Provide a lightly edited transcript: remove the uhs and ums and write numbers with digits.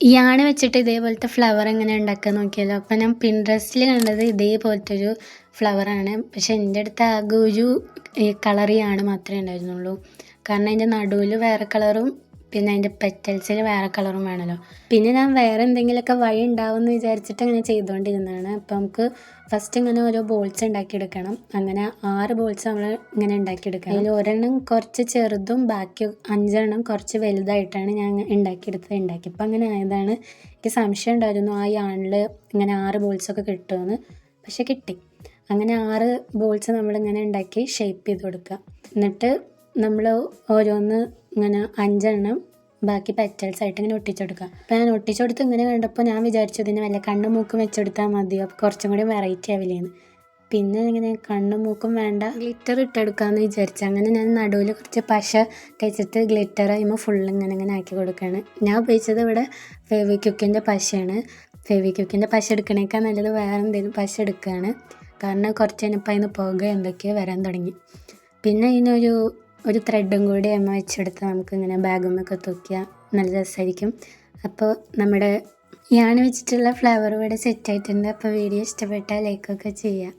യാണി വെച്ചിട്ട് ഇതേപോലത്തെ ഫ്ലവർ എങ്ങനെ ഉണ്ടാക്കാൻ നോക്കിയാലോ. അപ്പം ഞാൻ പിൻട്രസ്റ്റിൽ കണ്ടത് ഇതേപോലത്തെ ഒരു ഫ്ലവറാണ്. പക്ഷെ എൻ്റെ അടുത്ത് ആകെ ഒരു കളർ യാണ് മാത്രമേ ഉണ്ടായിരുന്നുള്ളൂ. കാരണം അതിൻ്റെ നടുവിൽ വേറെ കളറും പിന്നെ അതിൻ്റെ പെറ്റൽസിൽ വേറെ കളറും വേണമല്ലോ. പിന്നെ ഞാൻ വേറെ എന്തെങ്കിലുമൊക്കെ വഴി ഉണ്ടാവും എന്ന് വിചാരിച്ചിട്ട് അങ്ങനെ ചെയ്തുകൊണ്ടിരുന്നതാണ്. അപ്പം നമുക്ക് ഫസ്റ്റ് ഇങ്ങനെ ഓരോ ബോൾസ് ഉണ്ടാക്കിയെടുക്കണം. അങ്ങനെ 6 ബോൾസ് നമ്മൾ ഇങ്ങനെ ഉണ്ടാക്കിയെടുക്കണം. അതിൽ ഒരെണ്ണം കുറച്ച് ചെറുതും ബാക്കി 5 കുറച്ച് വലുതായിട്ടാണ് ഞാൻ ഉണ്ടാക്കിയപ്പോൾ അങ്ങനെ ആയതാണ്. എനിക്ക് സംശയം ഉണ്ടായിരുന്നു ആ യാണിൽ ഇങ്ങനെ 6 ബോൾസൊക്കെ കിട്ടുമെന്ന്. പക്ഷെ കിട്ടി. അങ്ങനെ 6 ബോൾസ് നമ്മളിങ്ങനെ ഉണ്ടാക്കി ഷേപ്പ് ചെയ്ത് കൊടുക്കുക. എന്നിട്ട് നമ്മൾ ഓരോന്ന് ഇങ്ങനെ 5 ബാക്കി പെറ്റൽസ് ആയിട്ട് ഇങ്ങനെ ഒട്ടിച്ചെടുക്കുക. അപ്പോൾ ഞാൻ ഒട്ടിച്ചെടുത്ത് ഇങ്ങനെ കണ്ടപ്പോൾ ഞാൻ വിചാരിച്ചു ഇതിന് വല്ല കണ്ണും മൂക്കും വെച്ചെടുത്താൽ മതിയോ, അപ്പോൾ കുറച്ചും കൂടി വെറൈറ്റി ആവില്ലേന്ന്. പിന്നെ ഇങ്ങനെ കണ്ണും മൂക്കും വേണ്ട, ഗ്ലിറ്റർ ഇട്ടെടുക്കാമെന്ന് വിചാരിച്ചു. അങ്ങനെ ഞാൻ നടുവിൽ കുറച്ച് പശ തേച്ചിട്ട് ഗ്ലിറ്റർ കഴിയുമ്പോൾ ഫുള്ള് ഇങ്ങനെ ആക്കി കൊടുക്കുകയാണ്. ഞാൻ ഉപയോഗിച്ചത് ഇവിടെ ഫെവിക്വിക്കിൻ്റെ പശയാണ്. ഫെവിക്വിക്കിൻ്റെ പശ എടുക്കണേക്കാൾ നല്ലത് വേറെ എന്തെങ്കിലും പശ എടുക്കുകയാണ്. കാരണം കുറച്ച് കഴിഞ്ഞപ്പോൾ അതിന് പുക എന്തൊക്കെയോ വരാൻ തുടങ്ങി. പിന്നെ ഇതിനൊരു ത്രെഡും കൂടി വെച്ചെടുത്ത് നമുക്കിങ്ങനെ ബാഗുമൊക്കെ തൂക്കിയാൽ നല്ല രസമായിരിക്കും. അപ്പോൾ നമ്മുടെ യാണി വെച്ചിട്ടുള്ള ഫ്ലവർ ഇവിടെ സെറ്റായിട്ടുണ്ട്. അപ്പോൾ വീഡിയോ ഇഷ്ടപ്പെട്ടാൽ ലൈക്കൊക്കെ ചെയ്യുക.